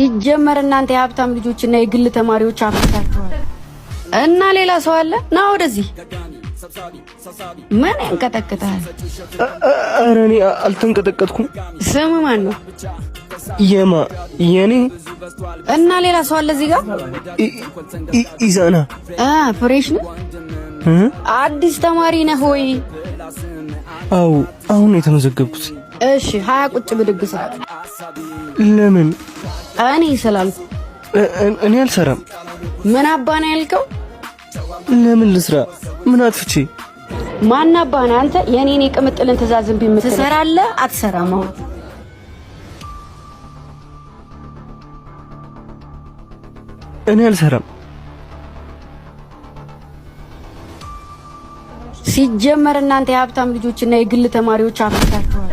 ይጀመር እናንተ የሀብታም ልጆችና የግል ተማሪዎች አፍታችኋል። እና ሌላ ሰው አለ ና ወደዚህ። ምን ያንቀጠቅጣል? ኧረ እኔ አልተንቀጠቀጥኩም። ስም ማን ነው? የኔ እና ሌላ ሰው አለ እዚህ ጋር? ኢዛና። ፍሬሽ ነው? አዲስ ተማሪ ነህ ወይ? አው አሁን የተመዘገብኩት። እሺ 20 ቁጭ ብድግ ስራ። ለምን? እኔ ስላልኩ። እኔ አልሰራም። ምን አባ ነው ያልከው? ለምን ልስራ? ምን አጥፍቼ? ማን አባ ነህ አንተ? የኔን የቅምጥልን ትእዛዝን ቢምትል ትሰራለህ አትሰራም? አሁን እኔ አልሰራም። ሲጀመር እናንተ የሀብታም ልጆችና የግል ተማሪዎች አፍታችኋል።